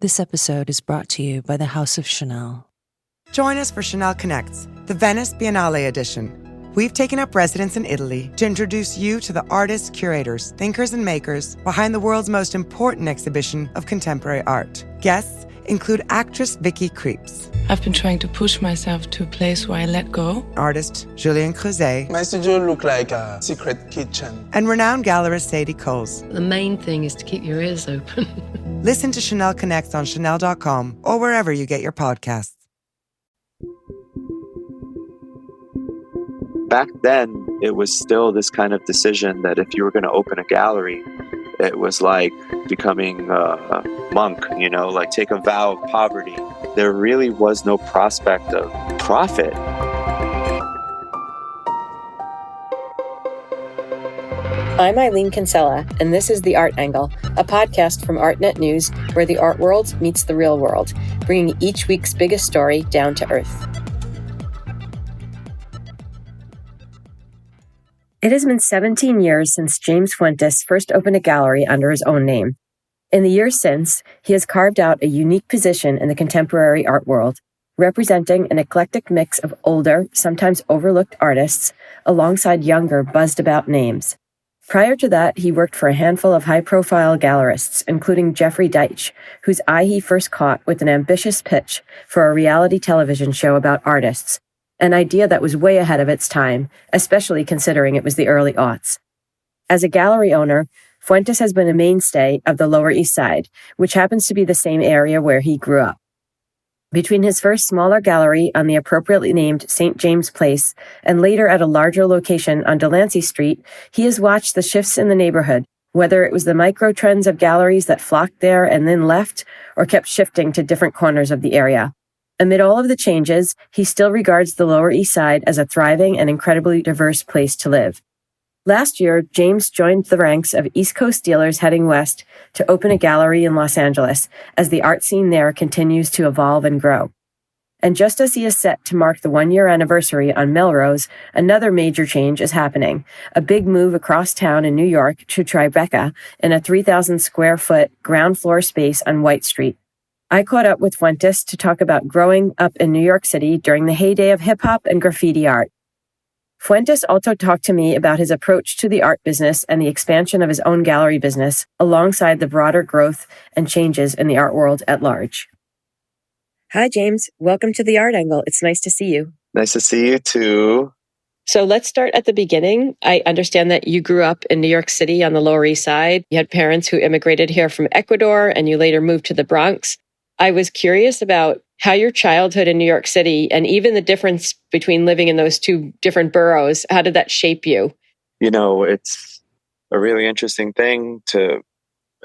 This episode is brought to you by the House of Chanel. Join us for Chanel Connects, the Venice Biennale edition. We've taken up residence in Italy to introduce you to the artists, curators, thinkers, and makers behind the world's most important exhibition of contemporary art. Guests include actress Vicky Krieps. I've been trying to push myself to a place where I let go. Artist Julien Creuset. My studio looked like a secret kitchen. And renowned gallerist Sadie Coles. The main thing is to keep your ears open. Listen to Chanel Connects on Chanel.com or wherever you get your podcasts. Back then, it was still this kind of decision that if you were going to open a gallery, it was like becoming a monk, like take a vow of poverty. There really was no prospect of profit. I'm Eileen Kinsella, and this is The Art Angle, a podcast from ArtNet News where the art world meets the real world, bringing each week's biggest story down to earth. It has been 17 years since James Fuentes first opened a gallery under his own name. In the years since, he has carved out a unique position in the contemporary art world, representing an eclectic mix of older, sometimes overlooked artists alongside younger, buzzed-about names. Prior to that, he worked for a handful of high-profile gallerists, including Jeffrey Deitch, whose eye he first caught with an ambitious pitch for a reality television show about artists, an idea that was way ahead of its time, especially considering it was the early aughts. As a gallery owner, Fuentes has been a mainstay of the Lower East Side, which happens to be the same area where he grew up. Between his first smaller gallery on the appropriately named St. James Place and later at a larger location on Delancey Street, he has watched the shifts in the neighborhood, whether it was the micro-trends of galleries that flocked there and then left, or kept shifting to different corners of the area. Amid all of the changes, he still regards the Lower East Side as a thriving and incredibly diverse place to live. Last year, James joined the ranks of East Coast dealers heading west to open a gallery in Los Angeles as the art scene there continues to evolve and grow. And just as he is set to mark the one-year anniversary on Melrose, another major change is happening, a big move across town in New York to Tribeca in a 3,000-square-foot ground floor space on White Street. I caught up with Fuentes to talk about growing up in New York City during the heyday of hip-hop and graffiti art. Fuentes also talked to me about his approach to the art business and the expansion of his own gallery business, alongside the broader growth and changes in the art world at large. Hi, James. Welcome to The Art Angle. It's nice to see you. Nice to see you too. So let's start at the beginning. I understand that you grew up in New York City on the Lower East Side. You had parents who immigrated here from Ecuador, and you later moved to the Bronx. I was curious about how your childhood in New York City and even the difference between living in those two different boroughs, how did that shape you? It's a really interesting thing to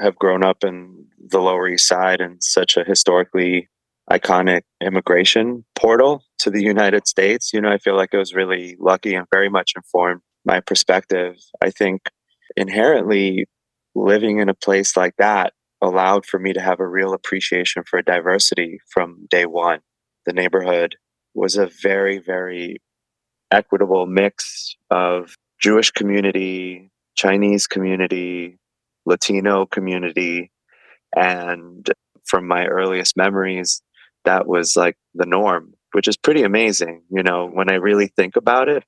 have grown up in the Lower East Side and such a historically iconic immigration portal to the United States. I feel like I was really lucky and very much informed my perspective. I think inherently living in a place like that allowed for me to have a real appreciation for diversity from day one. The neighborhood was a very, very equitable mix of Jewish community, Chinese community, Latino community. And from my earliest memories, that was like the norm, which is pretty amazing, when I really think about it.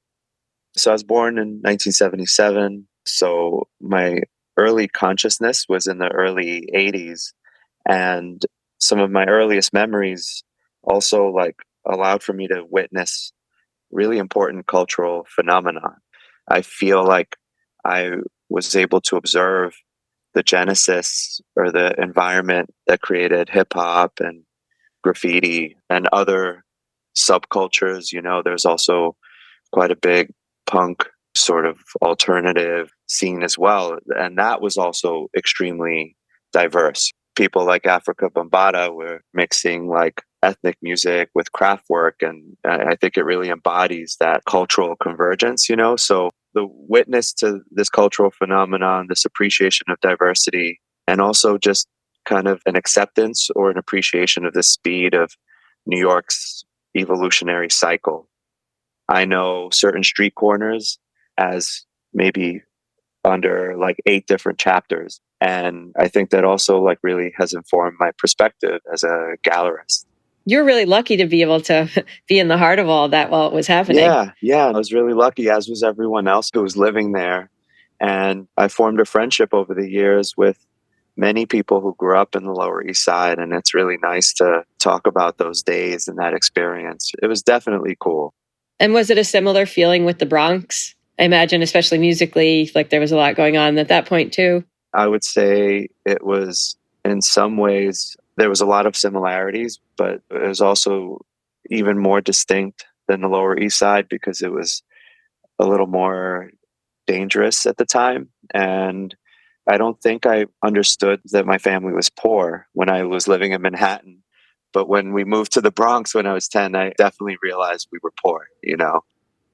So I was born in 1977. So my early consciousness was in the early 80s. And some of my earliest memories also allowed for me to witness really important cultural phenomena. I feel like I was able to observe the genesis or the environment that created hip hop and graffiti and other subcultures. There's also quite a big punk sort of alternative scene as well. And that was also extremely diverse. People like Africa Bambaataa were mixing ethnic music with craft work. And I think it really embodies that cultural convergence, So the witness to this cultural phenomenon, this appreciation of diversity, and also just kind of an acceptance or an appreciation of the speed of New York's evolutionary cycle. I know certain street corners as maybe under 8 different chapters And I think that also like really has informed my perspective as a gallerist. You're really lucky to be able to be in the heart of all that while it was happening. Yeah. I was really lucky, as was everyone else who was living there. And I formed a friendship over the years with many people who grew up in the Lower East Side. And it's really nice to talk about those days and that experience. It was definitely cool. And was it a similar feeling with the Bronx? I imagine, especially musically, like there was a lot going on at that point too. I would say it was, in some ways, there was a lot of similarities, but it was also even more distinct than the Lower East Side because it was a little more dangerous at the time. And I don't think I understood that my family was poor when I was living in Manhattan. But when we moved to the Bronx when I was 10, I definitely realized we were poor, you know.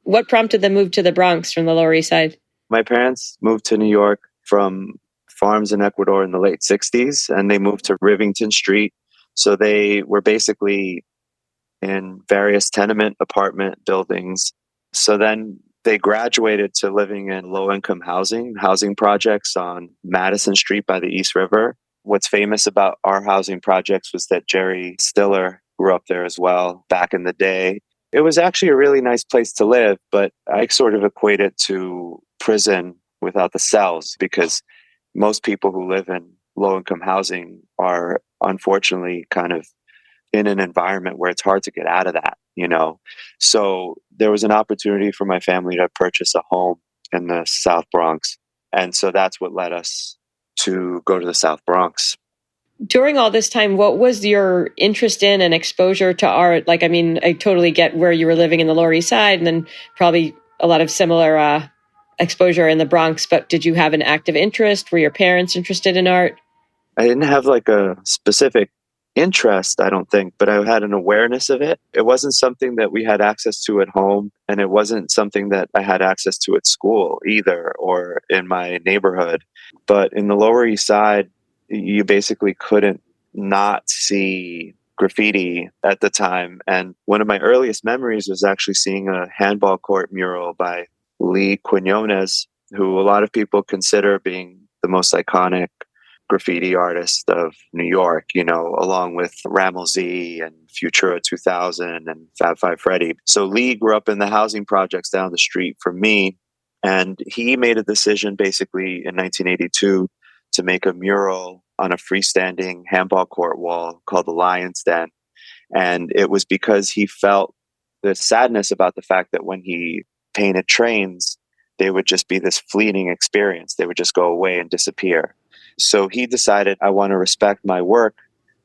What prompted the move to the Bronx from the Lower East Side? My parents moved to New York from farms in Ecuador in the late 60s, and they moved to Rivington Street. So they were basically in various tenement apartment buildings. So then they graduated to living in low-income housing projects on Madison Street by the East River. What's famous about our housing projects was that Jerry Stiller grew up there as well back in the day. It was actually a really nice place to live, but I sort of equate it to prison without the cells, because most people who live in low-income housing are unfortunately kind of in an environment where it's hard to get out of that, you know. So there was an opportunity for my family to purchase a home in the South Bronx. And so that's what led us to go to the South Bronx. During all this time, what was your interest in and exposure to art? Like, I mean, I totally get where you were living in the Lower East Side and then probably a lot of similar exposure in the Bronx, but did you have an active interest? Were your parents interested in art? I didn't have like a specific interest, I don't think, but I had an awareness of it. It wasn't something that we had access to at home, and it wasn't something that I had access to at school either, or in my neighborhood. But in the Lower East Side, you basically couldn't not see graffiti at the time. And one of my earliest memories was actually seeing a handball court mural by Lee Quinones, who a lot of people consider being the most iconic graffiti artist of New York, you know, along with Rammel-Z and Futura 2000 and Fab Five Freddy. So Lee grew up in the housing projects down the street from me, and he made a decision basically in 1982 to make a mural on a freestanding handball court wall called the Lion's Den. And it was because he felt the sadness about the fact that when he painted trains, they would just be this fleeting experience. They would just go away and disappear. So he decided, I want to respect my work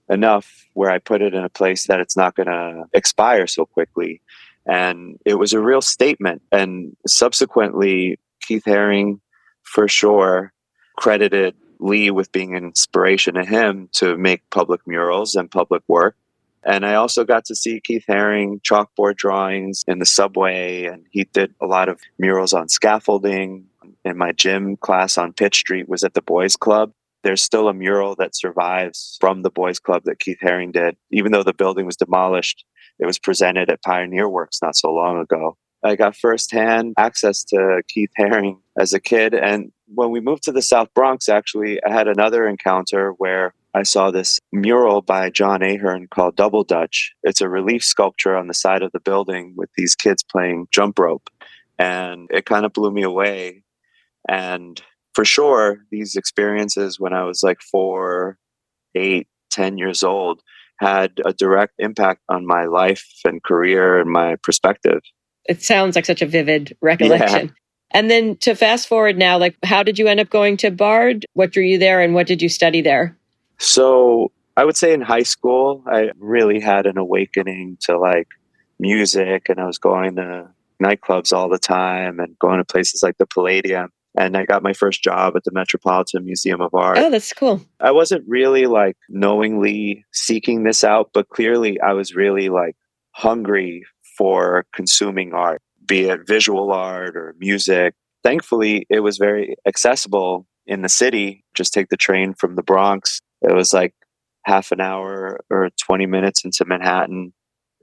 enough where I put it in a place that it's not going to expire so quickly. And it was a real statement. And subsequently, Keith Haring, for sure, credited Lee with being an inspiration to him to make public murals and public work. And I also got to see Keith Haring chalkboard drawings in the subway, and he did a lot of murals on scaffolding. In my gym class on Pitt Street was at the Boys Club. There's still a mural that survives from the Boys Club that Keith Haring did. Even though the building was demolished, it was presented at Pioneer Works not so long ago. I got firsthand access to Keith Haring as a kid. And when we moved to the South Bronx, actually, I had another encounter where I saw this mural by John Ahern called Double Dutch. It's a relief sculpture on the side of the building with these kids playing jump rope. And it kind of blew me away. And for sure, these experiences when I was like 4, 8, 10 years old had a direct impact on my life and career and my perspective. It sounds like such a vivid recollection. Yeah. And then to fast forward now, like, how did you end up going to Bard? What drew you there and what did you study there? So I would say in high school, I really had an awakening to like music, and I was going to nightclubs all the time and going to places like the Palladium. And I got my first job at the Metropolitan Museum of Art. Oh, that's cool. I wasn't really like knowingly seeking this out, but clearly I was really like hungry for consuming art, be it visual art or music. Thankfully, it was very accessible in the city. Just take the train from the Bronx. It was like half an hour or 20 minutes into Manhattan.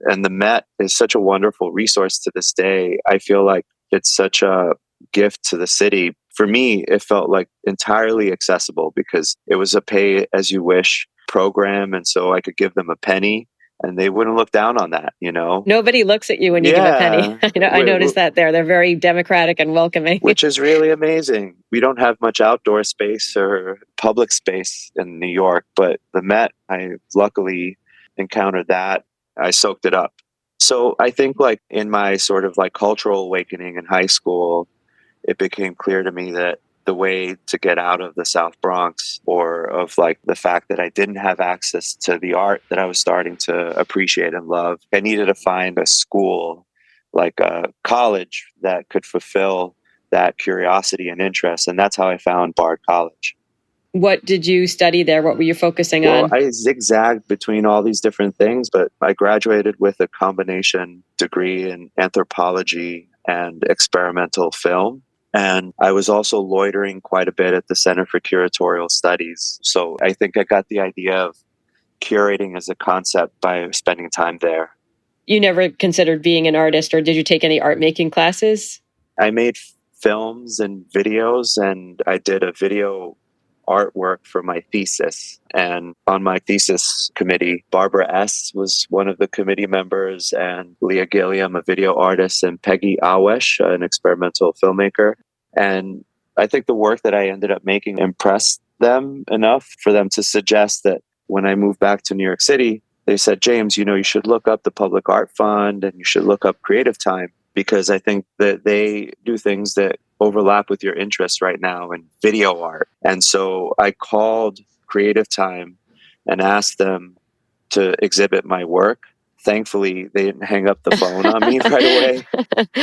And the Met is such a wonderful resource to this day. I feel like it's such a gift to the city for me, it felt like entirely accessible because it was a pay as you wish program. And so I could give them a penny and they wouldn't look down on that, you know? Nobody looks at you when you give a penny. I noticed that there. They're very democratic and welcoming. Which is really amazing. We don't have much outdoor space or public space in New York, but the Met, I luckily encountered that. I soaked it up. So I think like in my sort of like cultural awakening in high school, it became clear to me that the way to get out of the South Bronx, or of like the fact that I didn't have access to the art that I was starting to appreciate and love, I needed to find a school, like a college, that could fulfill that curiosity and interest. And that's how I found Bard College. What did you study there? What were you focusing on? I zigzagged between all these different things, but I graduated with a combination degree in anthropology and experimental film. And I was also loitering quite a bit at the Center for Curatorial Studies. So I think I got the idea of curating as a concept by spending time there. You never considered being an artist, or did you take any art making classes? I made films and videos, and I did a video artwork for my thesis. And on my thesis committee, Barbara S. was one of the committee members, and Leah Gilliam, a video artist, and Peggy Awesh, an experimental filmmaker. And I think the work that I ended up making impressed them enough for them to suggest that when I moved back to New York City, they said, James, you should look up the Public Art Fund and you should look up Creative Time, because I think that they do things that overlap with your interests right now in video art. And so I called Creative Time and asked them to exhibit my work. Thankfully, they didn't hang up the phone on me right away.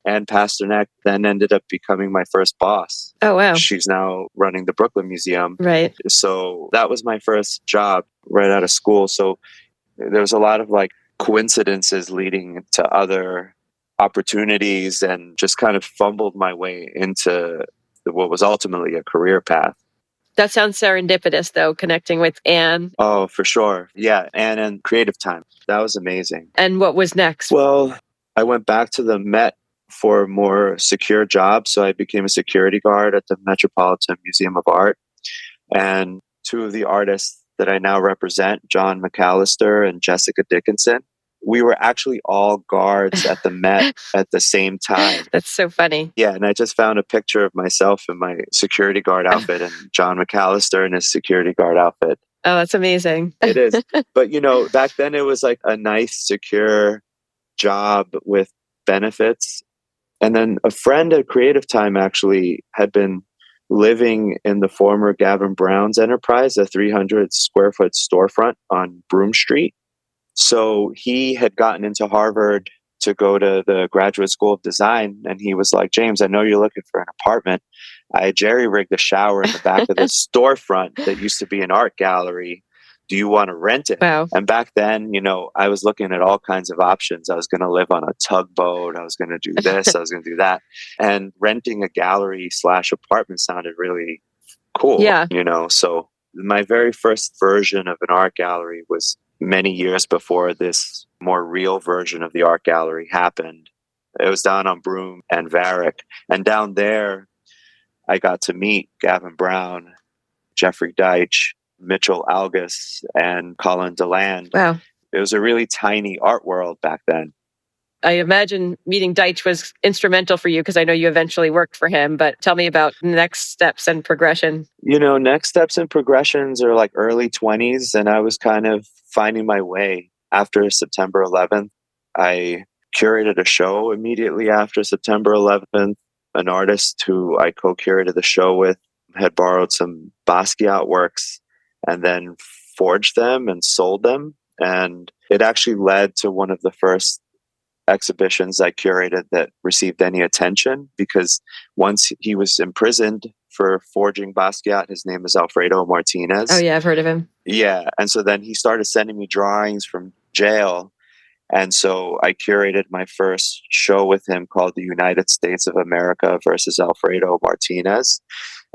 And Pasternak then ended up becoming my first boss. Oh, wow. She's now running the Brooklyn Museum. Right. So that was my first job right out of school. So there was a lot of like coincidences leading to other opportunities, and just kind of fumbled my way into what was ultimately a career path. That sounds serendipitous, though, connecting with Anne. Oh, for sure. Yeah, Anne and Creative Time. That was amazing. And what was next? Well, I went back to the Met for a more secure job. So I became a security guard at the Metropolitan Museum of Art. And two of the artists that I now represent, John McAllister and Jessica Dickinson, we were actually all guards at the Met at the same time. That's so funny. Yeah, and I just found a picture of myself in my security guard outfit and John McAllister in his security guard outfit. Oh, that's amazing. It is. But, back then it was like a nice, secure job with benefits. And then a friend at Creative Time actually had been living in the former Gavin Brown's enterprise, a 300 square foot storefront on Broome Street. So he had gotten into Harvard to go to the Graduate School of Design. And he was like, James, I know you're looking for an apartment. I jerry-rigged a shower in the back of the storefront that used to be an art gallery. Do you want to rent it? Wow. And back then, I was looking at all kinds of options. I was going to live on a tugboat. I was going to do this. I was going to do that. And renting a gallery / apartment sounded really cool. Yeah. So my very first version of an art gallery was many years before this more real version of the art gallery happened. It was down on Broome and Varick. And down there, I got to meet Gavin Brown, Jeffrey Deitch, Mitchell Algus, and Colin DeLand. Wow. It was a really tiny art world back then. I imagine meeting Deitch was instrumental for you, because I know you eventually worked for him. But tell me about next steps and progression. Next steps and progressions are like early 20s. And I was kind of finding my way after September 11th. I curated a show immediately after September 11th. An artist who I co-curated the show with had borrowed some Basquiat works and then forged them and sold them. And it actually led to one of the first exhibitions I curated that received any attention, because once he was imprisoned for forging Basquiat, his name is Alfredo Martinez. Oh, yeah, I've heard of him. Yeah. And so then he started sending me drawings from jail. And so I curated my first show with him called The United States of America versus Alfredo Martinez.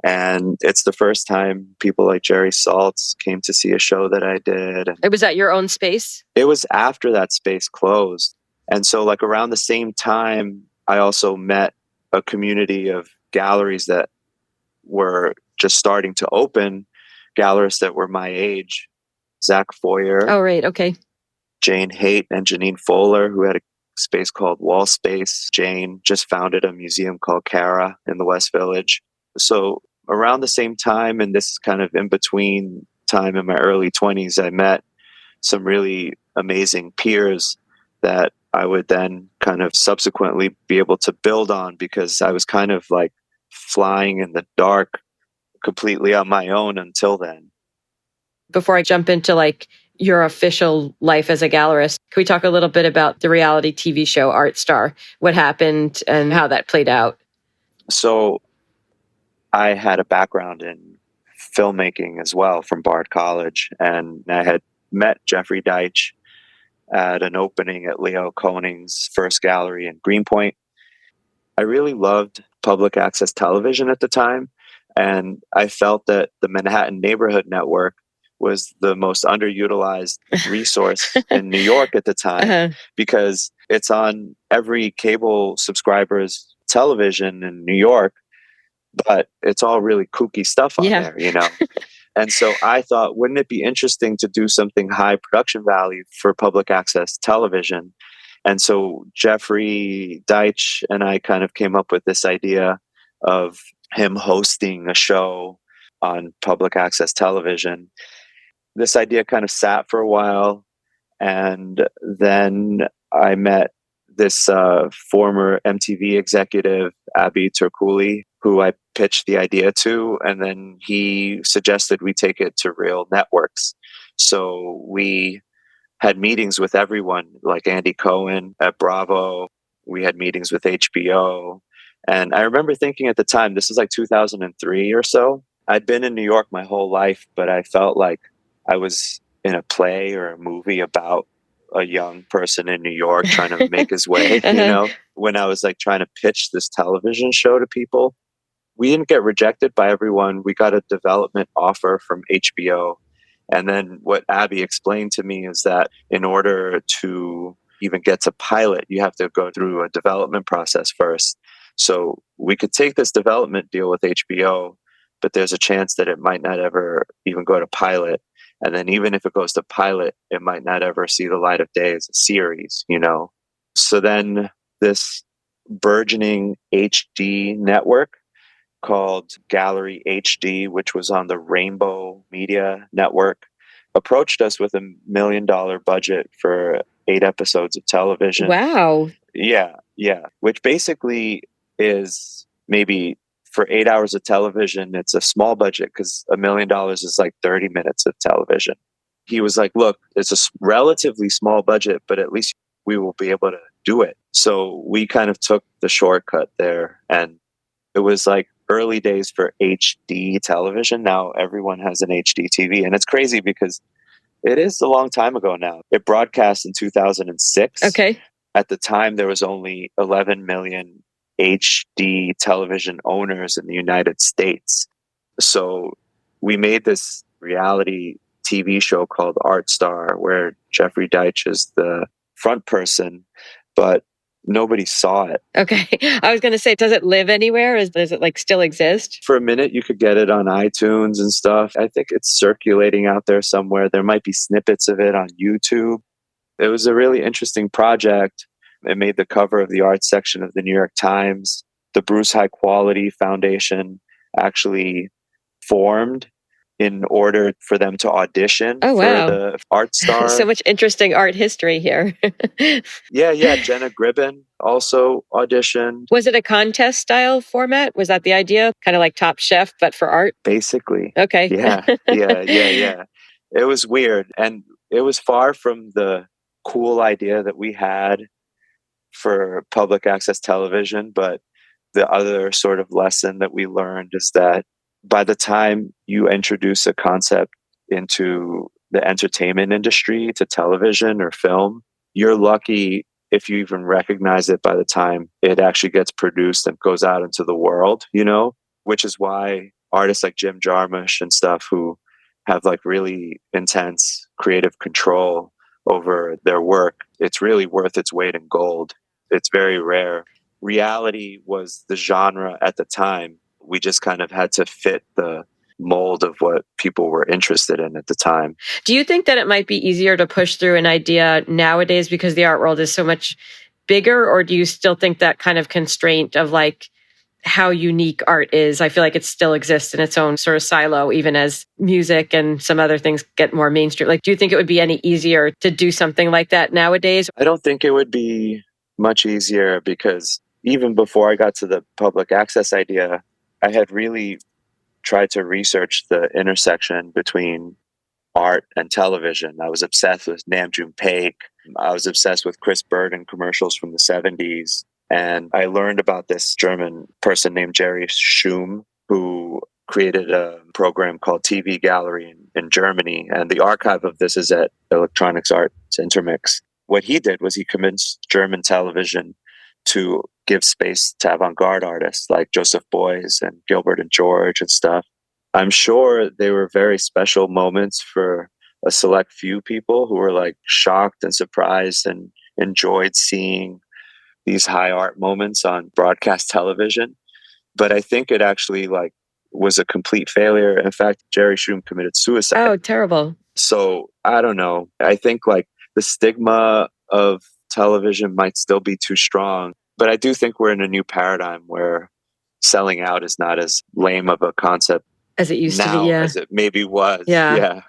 And it's the first time people like Jerry Saltz came to see a show that I did. It was at your own space? It was after that space closed. And so around the same time, I also met a community of galleries that were just starting to open, gallerists that were my age, Zach Foyer, Oh, right. Okay. Jane Haight, and Janine Fowler, who had a space called Wall Space. Jane just founded a museum called Cara in the West Village. So around the same time, and this is kind of in between time in my early 20s, I met some really amazing peers that I would then kind of subsequently be able to build on, because I was kind of like flying in the dark completely on my own until then. Before I jump into like your official life as a gallerist, can we talk a little bit about the reality TV show Art Star? What happened and how that played out? So I had a background in filmmaking as well from Bard College, and I had met Jeffrey Deitch at an opening at Leo Koning's first gallery in Greenpoint. I really loved public access television at the time, and I felt that the Manhattan Neighborhood Network was the most underutilized resource in New York at the time, because it's on every cable subscriber's television in New York, but it's all really kooky stuff on there, you know? And so I thought, wouldn't it be interesting to do something high production value for public access television? And so Jeffrey Deitch and I kind of came up with this idea of him hosting a show on public access television. This idea kind of sat for a while, and then I met this former MTV executive, Abby Turkuli, who I pitched the idea to, and then he suggested we take it to real networks. So we had meetings with everyone, like Andy Cohen at Bravo. We had meetings with HBO. And I remember thinking at the time, this is like 2003 or so. I'd been in New York my whole life, but I felt like I was in a play or a movie about a young person in New York trying to make his way, you know, when I was like trying to pitch this television show to people. We didn't get rejected by everyone. We got a development offer from HBO. And then what Abby explained to me is that in order to even get to pilot, you have to go through a development process first. So we could take this development deal with HBO, but there's a chance that it might not ever even go to pilot. And then even if it goes to pilot, it might not ever see the light of day as a series, you know? So then this burgeoning HD network called Gallery HD, which was on the Rainbow Media Network, approached us with $1 million budget for 8 episodes of television. Wow. Yeah. Which basically is maybe for 8 hours of television, it's a small budget because $1 million is like 30 minutes of television. He was like, look, it's a relatively small budget, but at least we will be able to do it. So we kind of took the shortcut there, and it was like early days for HD television. Now everyone has an HD TV, and it's crazy because it is a long time ago now. It broadcast in 2006. Okay. At the time, there was only 11 million HD television owners in the United States. So we made this reality TV show called Art Star, where Jeffrey Deitch is the front person, but nobody saw it. Okay. I was going to say, does it live anywhere? Does it like still exist? For a minute, you could get it on iTunes and stuff. I think it's circulating out there somewhere. There might be snippets of it on YouTube. It was a really interesting project. It made the cover of the arts section of the New York Times. The Bruce High Quality Foundation actually formed in order for them to audition for the Art Star. So much interesting art history here. Yeah. Jenna Gribben also auditioned. Was it a contest style format? Was that the idea? Kind of like Top Chef, but for art? Basically. Okay. Yeah. It was weird. And it was far from the cool idea that we had for public access television. But the other sort of lesson that we learned is that by the time you introduce a concept into the entertainment industry, to television or film, you're lucky if you even recognize it by the time it actually gets produced and goes out into the world, you know, which is why artists like Jim Jarmusch and stuff, who have like really intense creative control over their work, it's really worth its weight in gold. It's very rare. Reality was the genre at the time. We just kind of had to fit the mold of what people were interested in at the time. Do you think that it might be easier to push through an idea nowadays because the art world is so much bigger, or do you still think that kind of constraint of like how unique art is? I feel like it still exists in its own sort of silo, even as music and some other things get more mainstream. Like, do you think it would be any easier to do something like that nowadays? I don't think it would be much easier because even before I got to the public access idea, I had really tried to research the intersection between art and television. I was obsessed with Nam June Paik. I was obsessed with Chris Burden commercials from the 70s. And I learned about this German person named Jerry Schum, who created a program called TV Gallery in Germany. And the archive of this is at Electronics Arts Intermix. What he did was he convinced German television to give space to avant-garde artists like Joseph Beuys and Gilbert and George and stuff. I'm sure they were very special moments for a select few people who were like shocked and surprised and enjoyed seeing these high art moments on broadcast television. But I think it actually like was a complete failure. In fact, Jerry Schum committed suicide. Oh, terrible. So I don't know. I think like the stigma of television might still be too strong. But I do think we're in a new paradigm where selling out is not as lame of a concept as it used now to be, yeah. as it maybe was. Yeah.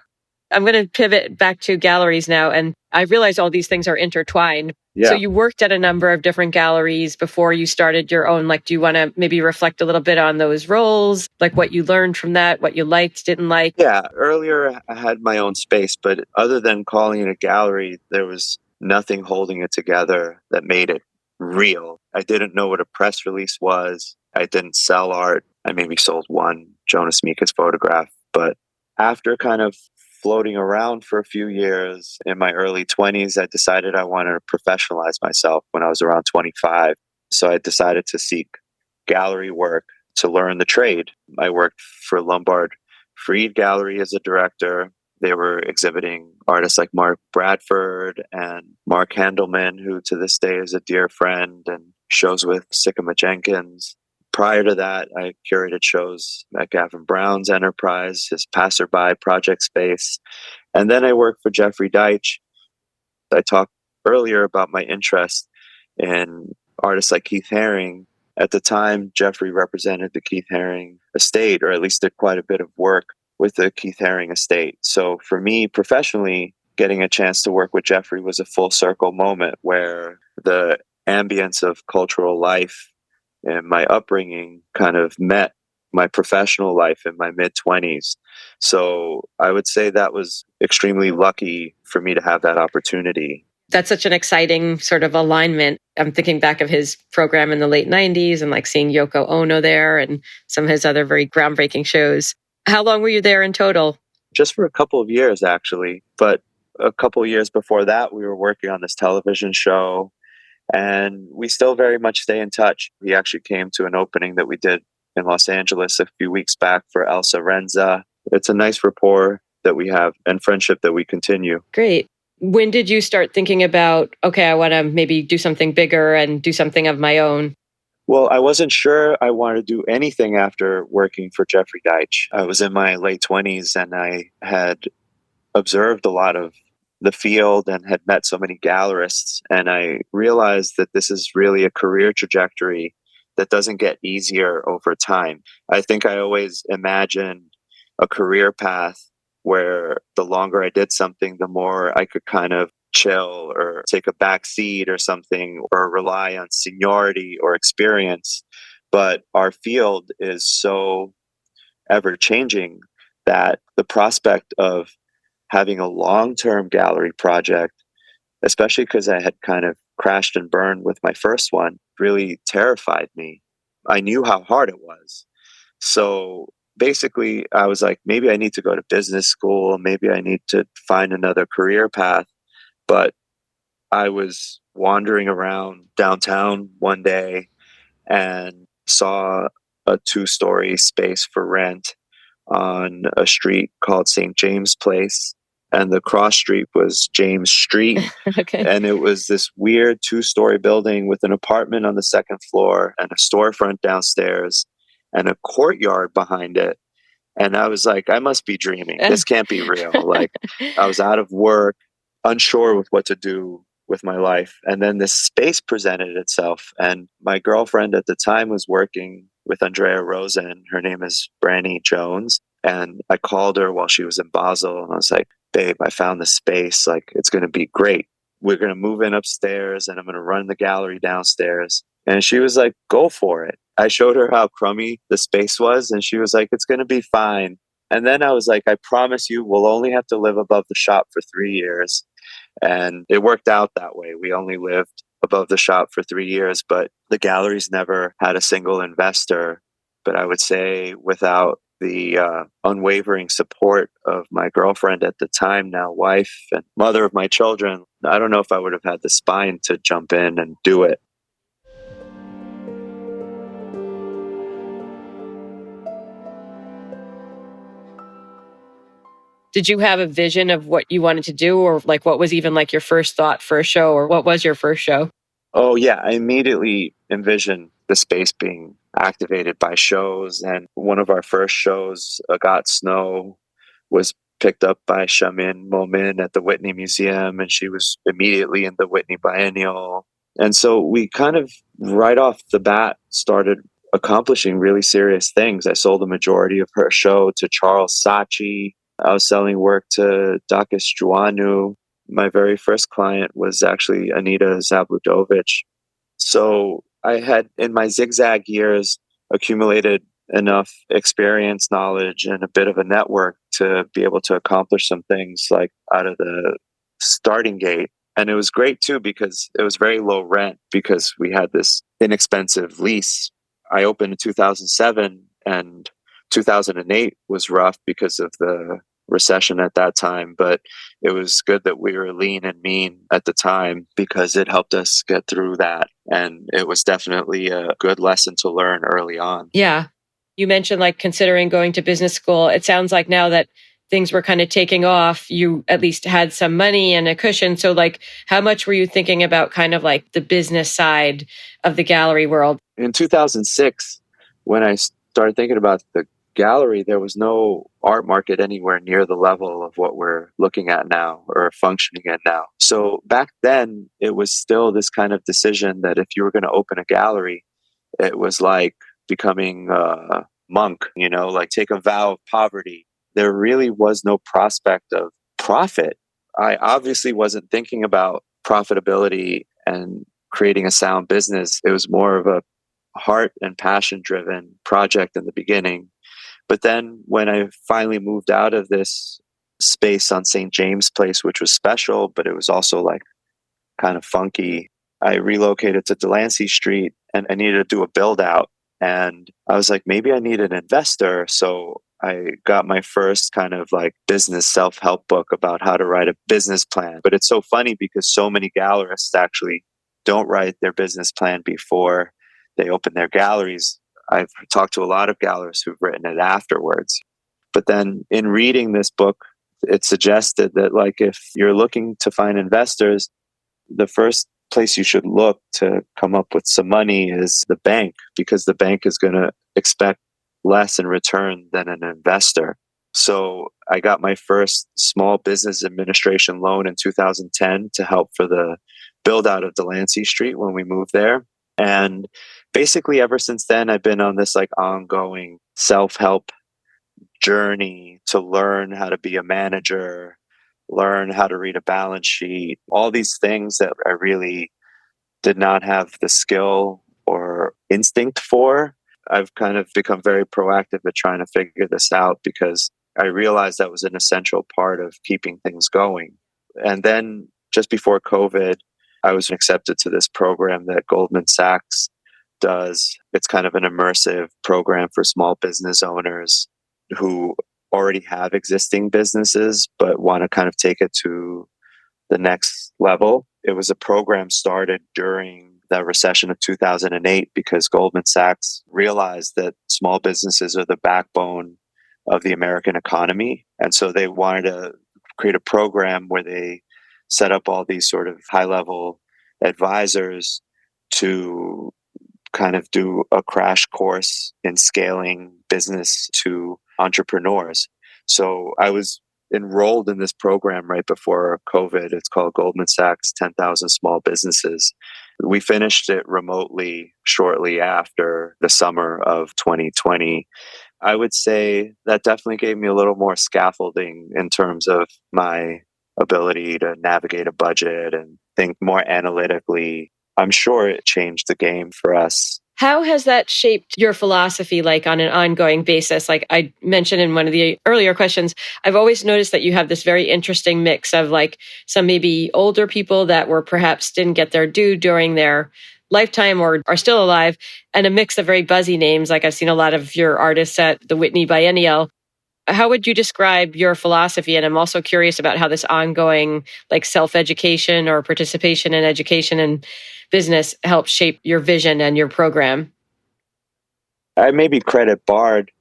I'm going to pivot back to galleries now. And I realize all these things are intertwined. Yeah. So you worked at a number of different galleries before you started your own. Like, do you want to maybe reflect a little bit on those roles? Like what you learned from that, what you liked, didn't like? Yeah. Earlier, I had my own space, but other than calling it a gallery, there was nothing holding it together that made it real. I didn't know what a press release was. I didn't sell art. I maybe sold one Jonas Mika's photograph. But after kind of floating around for a few years in my early 20s, I decided I wanted to professionalize myself when I was around 25. So I decided to seek gallery work to learn the trade. I worked for Lombard Freed Gallery as a director. They were exhibiting artists like Mark Bradford and Mark Handelman, who to this day is a dear friend, and shows with Sycamore Jenkins. Prior to that, I curated shows at Gavin Brown's enterprise, his Passerby project space. And then I worked for Jeffrey Deitch. I talked earlier about my interest in artists like Keith Haring. At the time, Jeffrey represented the Keith Haring estate, or at least did quite a bit of work with the Keith Haring estate. So for me, professionally, getting a chance to work with Jeffrey was a full circle moment where the ambience of cultural life and my upbringing kind of met my professional life in my mid-20s. So I would say that was extremely lucky for me to have that opportunity. That's such an exciting sort of alignment. I'm thinking back of his program in the late 90s and like seeing Yoko Ono there and some of his other very groundbreaking shows. How long were you there in total? Just for a couple of years, actually. But a couple of years before that, we were working on this television show. And we still very much stay in touch. He actually came to an opening that we did in Los Angeles a few weeks back for Elsa Renza. It's a nice rapport that we have and friendship that we continue. Great. When did you start thinking about, okay, I want to maybe do something bigger and do something of my own? Well, I wasn't sure I wanted to do anything after working for Jeffrey Deitch. I was in my late 20s and I had observed a lot of the field and had met so many gallerists. And I realized that this is really a career trajectory that doesn't get easier over time. I think I always imagined a career path where the longer I did something, the more I could kind of chill or take a back seat or something, or rely on seniority or experience. But our field is so ever changing that the prospect of having a long-term gallery project, especially because I had kind of crashed and burned with my first one, really terrified me. I knew how hard it was. So basically, I was like, maybe I need to go to business school. Maybe I need to find another career path. But I was wandering around downtown one day and saw a 2-story space for rent on a street called St. James Place. And the cross street was James Street. Okay. And it was this weird 2-story building with an apartment on the second floor and a storefront downstairs. and a courtyard behind it. And I was like, I must be dreaming. This can't be real. Like, I was out of work, unsure with what to do with my life. And then this space presented itself. And my girlfriend at the time was working with Andrea Rosen. Her name is Branny Jones. And I called her while she was in Basel. And I was like, babe, I found the space. Like, it's going to be great. We're going to move in upstairs and I'm going to run the gallery downstairs. And she was like, go for it. I showed her how crummy the space was. And she was like, it's going to be fine. And then I was like, I promise you, we'll only have to live above the shop for 3 years. And it worked out that way. We only lived above the shop for 3 years, but the galleries never had a single investor. But I would say without the unwavering support of my girlfriend at the time, now wife and mother of my children, I don't know if I would have had the spine to jump in and do it. Did you have a vision of what you wanted to do, or like what was even like your first thought for a show, or what was your first show? Oh yeah, I immediately envisioned the space being activated by shows. And one of our first shows, Got Snow, was picked up by Shamin Momin at the Whitney Museum, and she was immediately in the Whitney Biennial. And so we kind of right off the bat started accomplishing really serious things. I sold the majority of her show to Charles Saatchi. I was selling work to Dakis Joannou. My very first client was actually Anita Zabludovich. So I had, in my zigzag years, accumulated enough experience, knowledge, and a bit of a network to be able to accomplish some things like out of the starting gate. And it was great too, because it was very low rent because we had this inexpensive lease. I opened in 2007, and 2008 was rough because of the recession at that time, but it was good that we were lean and mean at the time because it helped us get through that. And it was definitely a good lesson to learn early on. Yeah. You mentioned like considering going to business school. It sounds like now that things were kind of taking off, you at least had some money and a cushion. So like, how much were you thinking about kind of like the business side of the gallery world? In 2006, when I started thinking about the gallery, there was no art market anywhere near the level of what we're looking at now or functioning at now. So back then, it was still this kind of decision that if you were going to open a gallery, it was like becoming a monk, you know, like take a vow of poverty. There really was no prospect of profit. I obviously wasn't thinking about profitability and creating a sound business. It was more of a heart and passion driven project in the beginning. But then when I finally moved out of this space on St. James Place, which was special, but it was also like kind of funky, I relocated to Delancey Street and I needed to do a build out. And I was like, maybe I need an investor. So I got my first kind of like business self-help book about how to write a business plan. But it's so funny because so many gallerists actually don't write their business plan before they open their galleries. I've talked to a lot of gallerists who've written it afterwards. But then in reading this book, it suggested that like if you're looking to find investors, the first place you should look to come up with some money is the bank, because the bank is going to expect less in return than an investor. So I got my first small business administration loan in 2010 to help for the build out of Delancey Street when we moved there. And basically ever since then, I've been on this like ongoing self-help journey to learn how to be a manager, learn how to read a balance sheet, all these things that I really did not have the skill or instinct for. I've kind of become very proactive at trying to figure this out because I realized that was an essential part of keeping things going. And then just before COVID, I was accepted to this program that Goldman Sachs does. It's kind of an immersive program for small business owners who already have existing businesses but want to kind of take it to the next level. It was a program started during the recession of 2008 because Goldman Sachs realized that small businesses are the backbone of the American economy. And so they wanted to create a program where they set up all these sort of high-level advisors to kind of do a crash course in scaling business to entrepreneurs. So I was enrolled in this program right before COVID. It's called Goldman Sachs 10,000 Small Businesses. We finished it remotely shortly after the summer of 2020. I would say that definitely gave me a little more scaffolding in terms of my ability to navigate a budget and think more analytically. I'm sure it changed the game for us. How has that shaped your philosophy, like on an ongoing basis? Like I mentioned in one of the earlier questions, I've always noticed that you have this very interesting mix of like some maybe older people that were perhaps didn't get their due during their lifetime or are still alive, and a mix of very buzzy names. Like I've seen a lot of your artists at the Whitney Biennial. How would you describe your philosophy? And I'm also curious about how this ongoing like self-education or participation in education and business helps shape your vision and your program. I maybe credit Bard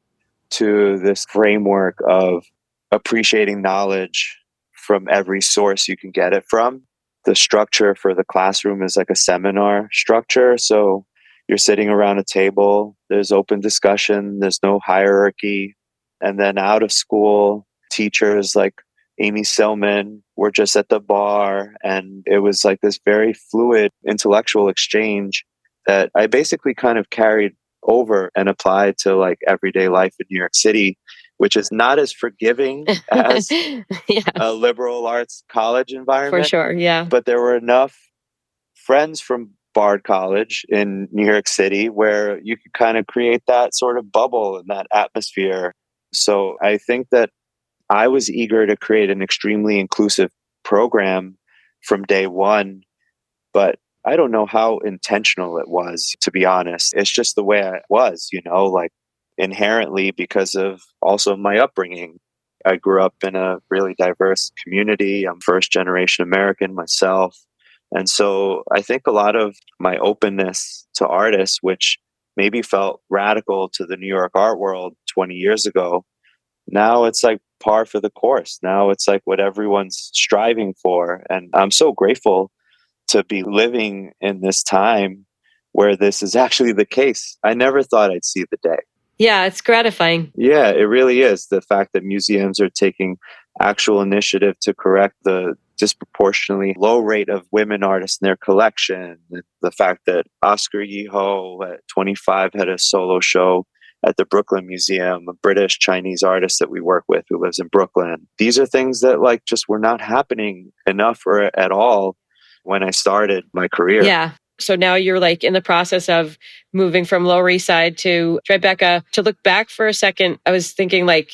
to this framework of appreciating knowledge from every source you can get it from. The structure for the classroom is like a seminar structure. So you're sitting around a table, there's open discussion, there's no hierarchy. And then out of school, teachers like Amy Silman were just at the bar. And it was like this very fluid intellectual exchange that I basically kind of carried over and applied to like everyday life in New York City, which is not as forgiving as a liberal arts college environment. For sure, yeah. But there were enough friends from Bard College in New York City where you could kind of create that sort of bubble and that atmosphere. So I think that I was eager to create an extremely inclusive program from day one, but I don't know how intentional it was, to be honest. It's just the way I was, like inherently because of also my upbringing. I grew up in a really diverse community. I'm first generation American myself. And so I think a lot of my openness to artists, which maybe felt radical to the New York art world 20 years ago, now it's like par for the course. Now it's like what everyone's striving for. And I'm so grateful to be living in this time where this is actually the case. I never thought I'd see the day. Yeah, it's gratifying. Yeah, it really is. The fact that museums are taking actual initiative to correct the disproportionately low rate of women artists in their collection. The fact that Oscar Yeho at 25 had a solo show at the Brooklyn Museum, a British Chinese artist that we work with who lives in Brooklyn. These are things that like just were not happening enough or at all when I started my career. Yeah. So now you're like in the process of moving from Lower East Side to Tribeca. To look back for a second, I was thinking like,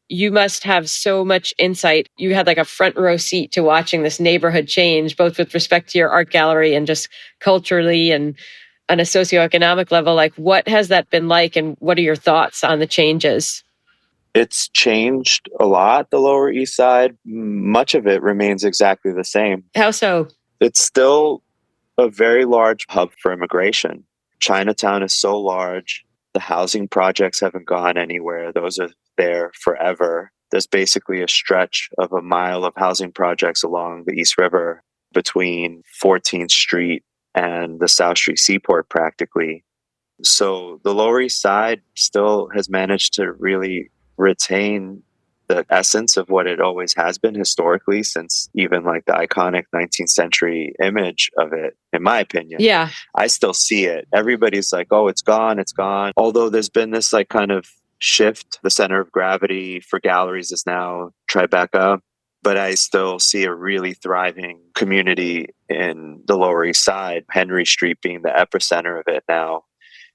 you must have so much insight. You had like a front row seat to watching this neighborhood change, both with respect to your art gallery and just culturally and on a socioeconomic level. Like, what has that been like? And what are your thoughts on the changes? It's changed a lot, the Lower East Side. Much of it remains exactly the same. How so? It's still a very large hub for immigration. Chinatown is so large. The housing projects haven't gone anywhere. Those are there forever. There's basically a stretch of a mile of housing projects along the East River between 14th Street and the South Street Seaport practically. So the Lower East Side still has managed to really retain the essence of what it always has been historically, since even like the iconic 19th century image of it, in my opinion. Yeah. I still see it. Everybody's like, oh, it's gone, it's gone. Although there's been this like kind of shift. The center of gravity for galleries is now Tribeca, but I still see a really thriving community in the Lower East Side, Henry Street being the epicenter of it now.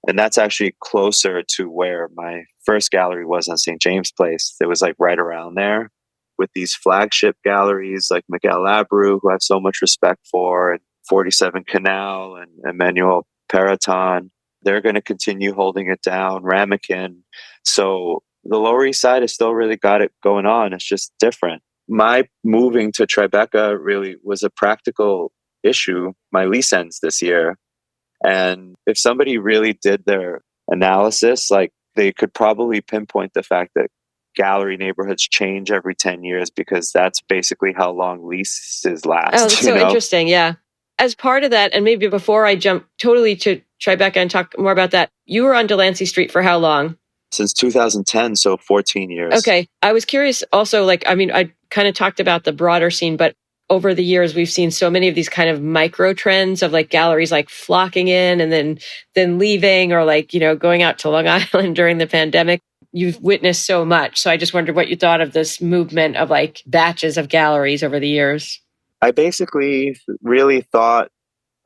And that's actually closer to where my first gallery was on St. James Place. It was like right around there with these flagship galleries like Miguel Abreu, who I have so much respect for, and 47 Canal and Emmanuel Perrotin. They're going to continue holding it down, Ramekin. So the Lower East Side has still really got it going on. It's just different. My moving to Tribeca really was a practical issue. My lease ends this year. And if somebody really did their analysis, like they could probably pinpoint the fact that gallery neighborhoods change every 10 years because that's basically how long leases last. Oh, that's so interesting. Yeah. As part of that, and maybe before I jump totally to Tribeca and talk more about that. You were on Delancey Street for how long? Since 2010, so 14 years. Okay. I was curious also, I kind of talked about the broader scene, but over the years, we've seen so many of these kind of micro trends of galleries flocking in and then leaving, or going out to Long Island during the pandemic. You've witnessed so much. So I just wondered what you thought of this movement of batches of galleries over the years. I basically really thought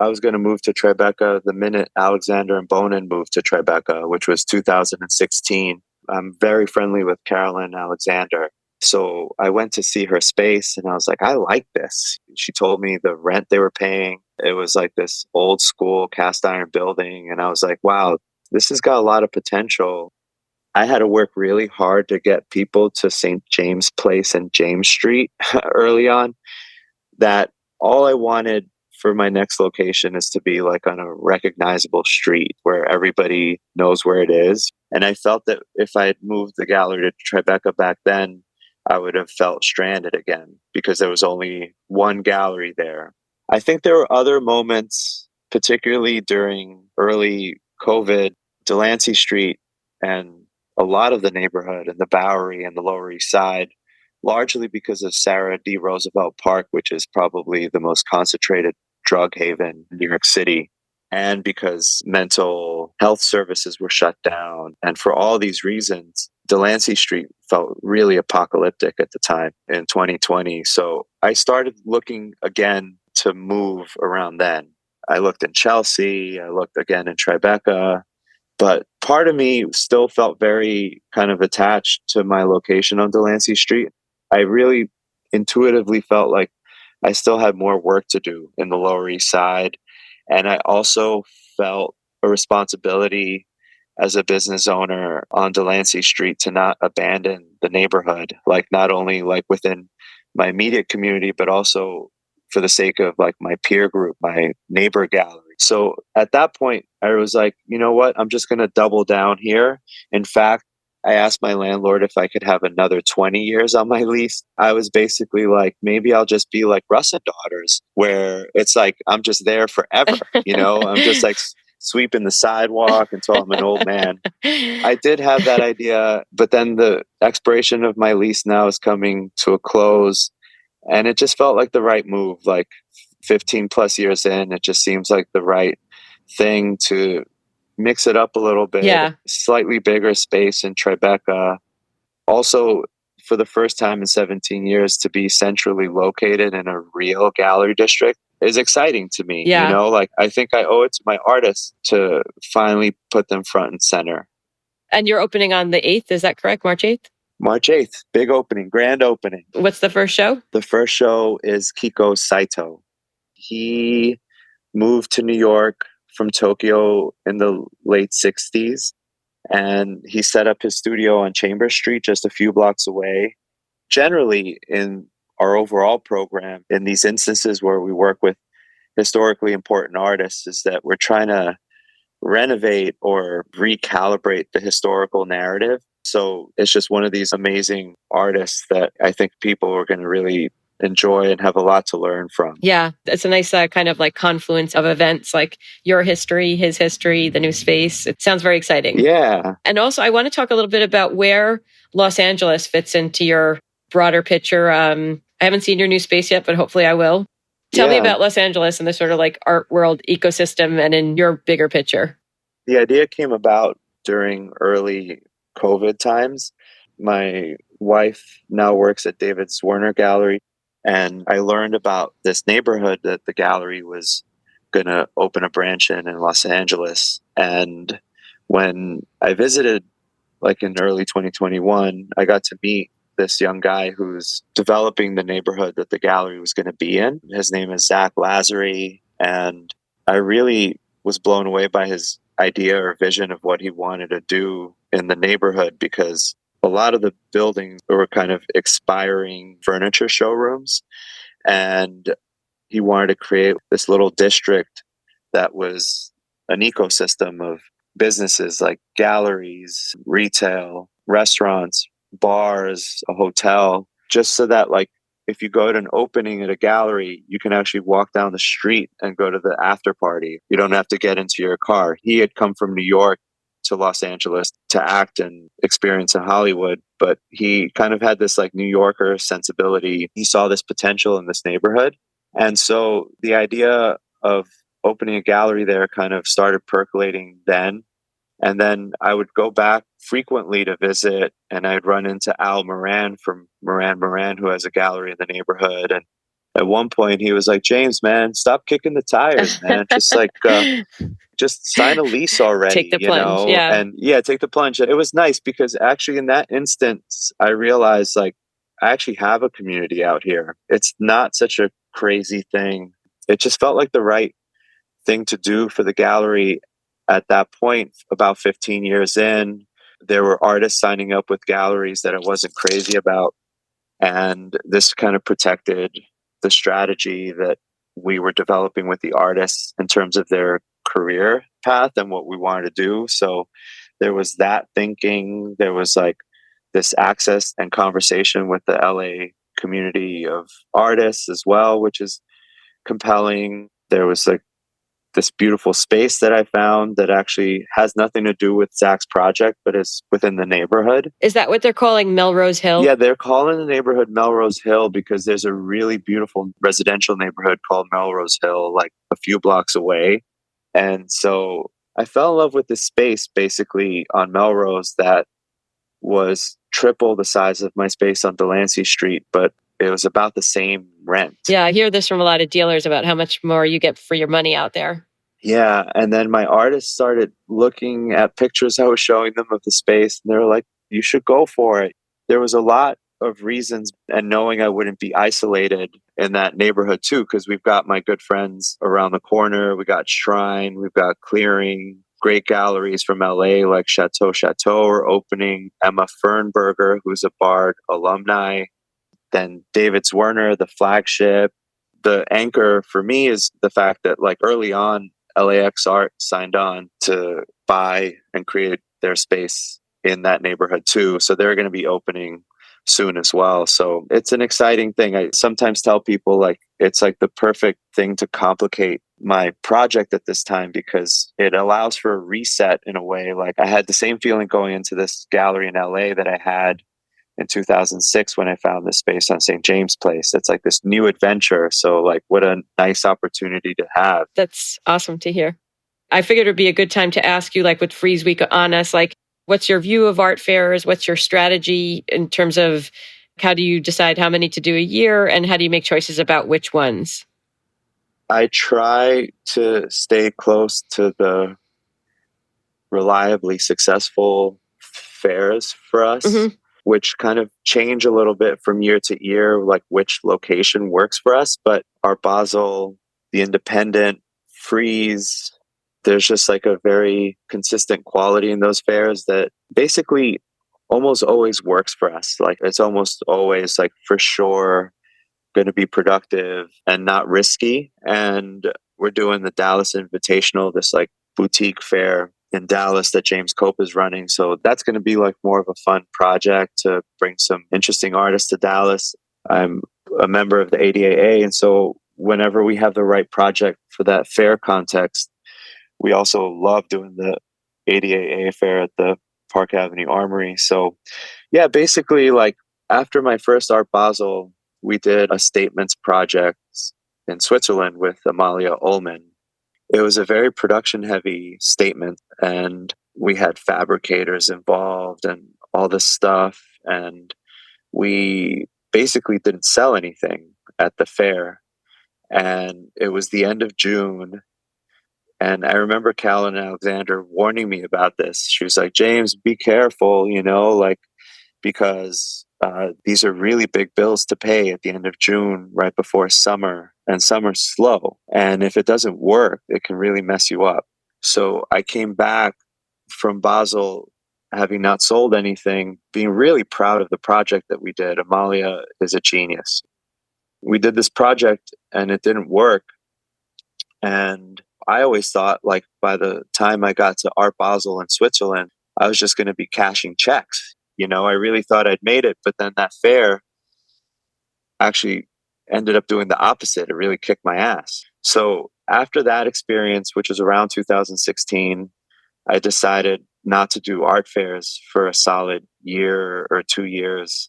I was going to move to Tribeca the minute Alexander and Bonin moved to Tribeca, which was 2016. I'm very friendly with Carolyn Alexander. So I went to see her space and I was like, I like this. She told me the rent they were paying. It was this old school cast iron building. And I was like, wow, this has got a lot of potential. I had to work really hard to get people to St. James Place and James Street early on. That all I wanted for my next location is to be on a recognizable street where everybody knows where it is. And I felt that if I had moved the gallery to Tribeca back then, I would have felt stranded again because there was only one gallery there. I think there were other moments, particularly during early COVID, Delancey Street and a lot of the neighborhood and the Bowery and the Lower East Side, largely because of Sarah D. Roosevelt Park, which is probably the most concentrated drug haven in New York City, and because mental health services were shut down. And for all these reasons, Delancey Street felt really apocalyptic at the time in 2020. So I started looking again to move around then. I looked in Chelsea, I looked again in Tribeca, but part of me still felt very kind of attached to my location on Delancey Street. I really intuitively felt like I still had more work to do in the Lower East Side. And I also felt a responsibility as a business owner on Delancey Street to not abandon the neighborhood, not only within my immediate community, but also for the sake of my peer group, my neighbor gallery. So at that point, I was like, you know what? I'm just going to double down here. In fact, I asked my landlord if I could have another 20 years on my lease. I was basically like, maybe I'll just be like Russ and Daughters, where it's I'm just there forever. I'm just sweeping the sidewalk until I'm an old man. I did have that idea, but then the expiration of my lease now is coming to a close. And it just felt like the right move, 15 plus years in, it just seems like the right thing to mix it up a little bit. Yeah. Slightly bigger space in Tribeca. Also, for the first time in 17 years, to be centrally located in a real gallery district is exciting to me. Yeah. I think I owe it to my artists to finally put them front and center. And you're opening on the 8th, is that correct? March 8th? March 8th, big opening, grand opening. What's the first show? The first show is Kiko Saito. He moved to New York from Tokyo in the late 60s, and he set up his studio on Chambers Street, just a few blocks away. Generally, in our overall program, in these instances where we work with historically important artists, is that we're trying to renovate or recalibrate the historical narrative. So it's just one of these amazing artists that I think people are going to really enjoy and have a lot to learn from. Yeah, it's a nice kind of confluence of events, your history, his history, the new space. It sounds very exciting. Yeah. And also, I want to talk a little bit about where Los Angeles fits into your broader picture. I haven't seen your new space yet, but hopefully I will. Tell me about Los Angeles and the sort of art world ecosystem and in your bigger picture. The idea came about during early COVID times. My wife now works at David Zwerner Gallery, and I learned about this neighborhood that the gallery was going to open a branch in Los Angeles. And when I visited, in early 2021, I got to meet this young guy who's developing the neighborhood that the gallery was going to be in. His name is Zach Lazary, and I really was blown away by his idea or vision of what he wanted to do in the neighborhood, because a lot of the buildings were kind of expiring furniture showrooms, and he wanted to create this little district that was an ecosystem of businesses like galleries, retail, restaurants, bars, a hotel, just so that if you go to an opening at a gallery, you can actually walk down the street and go to the after party. You don't have to get into your car. He had come from New York to Los Angeles to act and experience in Hollywood, but he kind of had this like New Yorker sensibility. He saw this potential in this neighborhood. And so the idea of opening a gallery there kind of started percolating then. And then I would go back frequently to visit, and I'd run into Al Moran from Moran, who has a gallery in the neighborhood. And at one point he was like, James, man, stop kicking the tires, man. Just like, just sign a lease already, Take the plunge, yeah. And take the plunge. And it was nice because actually in that instance, I realized like, I actually have a community out here. It's not such a crazy thing. It just felt like the right thing to do for the gallery. At that point, about 15 years in, there were artists signing up with galleries that I wasn't crazy about. And this kind of protected the strategy that we were developing with the artists in terms of their career path and what we wanted to do. So there was that thinking. There was like this access and conversation with the LA community of artists as well, which is compelling. There was like this beautiful space that I found that actually has nothing to do with Zach's project, but is within the neighborhood. Is that what they're calling Melrose Hill? Yeah, they're calling the neighborhood Melrose Hill because there's a really beautiful residential neighborhood called Melrose Hill, like a few blocks away. And so I fell in love with this space basically on Melrose that was triple the size of my space on Delancey Street, but it was about the same rent. Yeah, I hear this from a lot of dealers about how much more you get for your money out there. Yeah. And then my artists started looking at pictures I was showing them of the space, and they were like, you should go for it. There was a lot of reasons, and knowing I wouldn't be isolated in that neighborhood too, because we've got my good friends around the corner. We got Shrine, we've got Clearing, great galleries from LA like Chateau are opening. Emma Fernberger, who's a Bard alumni. Then David Zwerner, the flagship. The anchor for me is the fact that like early on, LAX Art signed on to buy and create their space in that neighborhood too. So they're going to be opening soon as well. So it's an exciting thing. I sometimes tell people like it's like the perfect thing to complicate my project at this time because it allows for a reset in a way. Like I had the same feeling going into this gallery in LA that I had in 2006 when I found this space on St. James Place. It's like this new adventure. So like what a nice opportunity to have. That's awesome to hear. I figured it'd be a good time to ask you, like with Frieze Week on us, like what's your view of art fairs? What's your strategy in terms of how do you decide how many to do a year and how do you make choices about which ones? I try to stay close to the reliably successful fairs for us. Mm-hmm. Which kind of change a little bit from year to year, like which location works for us. But Art Basel, the Independent, Frieze, there's just like a very consistent quality in those fairs that basically almost always works for us. Like it's almost always like for sure going to be productive and not risky. And we're doing the Dallas Invitational, this like boutique fair in Dallas that James Cope is running. So that's going to be like more of a fun project to bring some interesting artists to Dallas. I'm a member of the ADAA. And so whenever we have the right project for that fair context, we also love doing the ADAA fair at the Park Avenue Armory. So yeah, basically like after my first Art Basel, we did a statements project in Switzerland with Amalia Ullman. It was a very production heavy statement and we had fabricators involved and all this stuff. And we basically didn't sell anything at the fair. And it was the end of June. And I remember Cal and Alexander warning me about this. She was like, James, be careful, like, because these are really big bills to pay at the end of June, right before summer. And summer's slow. And if it doesn't work, it can really mess you up. So I came back from Basel, having not sold anything, being really proud of the project that we did. Amalia is a genius. We did this project and it didn't work. And I always thought like by the time I got to Art Basel in Switzerland, I was just going to be cashing checks. I really thought I'd made it. But then that fair, actually ended up doing the opposite. It really kicked my ass. So after that experience, which was around 2016, I decided not to do art fairs for a solid year or 2 years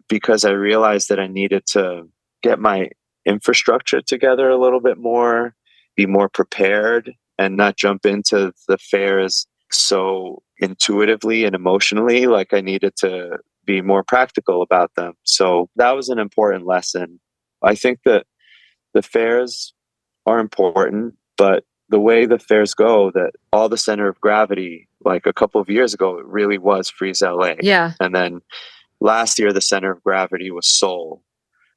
because I realized that I needed to get my infrastructure together a little bit more, be more prepared, and not jump into the fairs so intuitively and emotionally. Like I needed to be more practical about them. So that was an important lesson. I think that the fairs are important, but the way the fairs go, that all the center of gravity, like a couple of years ago, it really was Freeze LA. Yeah. And then last year, the center of gravity was Seoul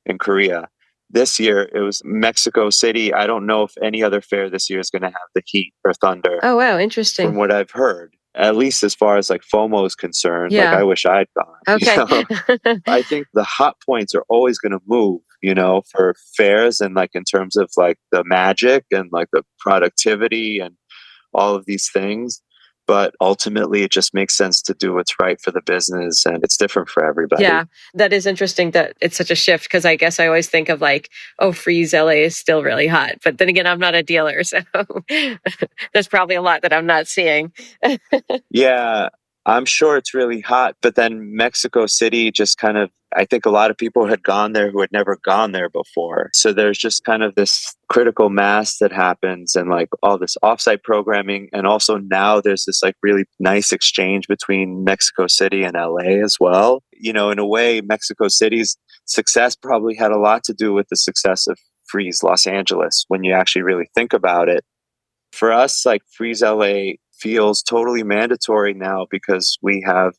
in Korea. This year, it was Mexico City. I don't know if any other fair this year is going to have the heat or thunder. Oh, wow. Interesting. From what I've heard, at least as far as like FOMO is concerned, Yeah. like I wish I'd gone. Okay. You know? I think the hot points are always going to move, you know, for fairs and like in terms of like the magic and like the productivity and all of these things. But ultimately, it just makes sense to do what's right for the business, and it's different for everybody. Yeah, that is interesting that it's such a shift, because I guess I always think of like, oh, Freeze LA is still really hot. But then again, I'm not a dealer, so there's probably a lot that I'm not seeing. Yeah, I'm sure it's really hot. But then Mexico City just kind of, I think a lot of people had gone there who had never gone there before. So there's just kind of this critical mass that happens and like all this offsite programming. And also now there's this like really nice exchange between Mexico City and LA as well. You know, in a way, Mexico City's success probably had a lot to do with the success of Freeze Los Angeles when you actually really think about it. For us, like Freeze LA feels totally mandatory now because we have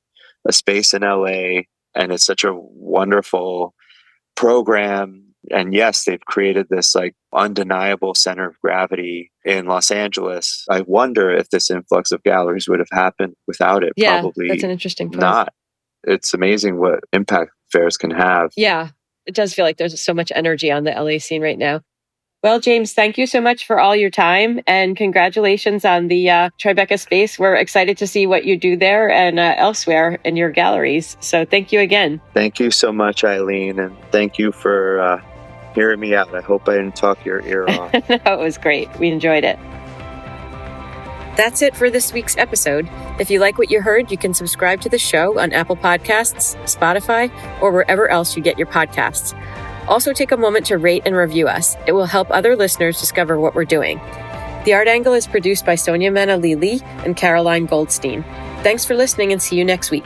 a space in LA and it's such a wonderful program. And yes, they've created this like undeniable center of gravity in Los Angeles. I wonder if this influx of galleries would have happened without it. Yeah, Probably that's an interesting point. not. It's amazing what impact fairs can have. Yeah, it does feel like there's so much energy on the LA scene right now. Well, James, thank you so much for all your time, and congratulations on the Tribeca space. We're excited to see what you do there and elsewhere in your galleries. So thank you again. Thank you so much, Eileen, and thank you for hearing me out. I hope I didn't talk your ear off. No, it was great. We enjoyed it. That's it for this week's episode. If you like what you heard, you can subscribe to the show on Apple Podcasts, Spotify, or wherever else you get your podcasts. Also, take a moment to rate and review us. It will help other listeners discover what we're doing. The Art Angle is produced by Sonia Manalili and Caroline Goldstein. Thanks for listening, and see you next week.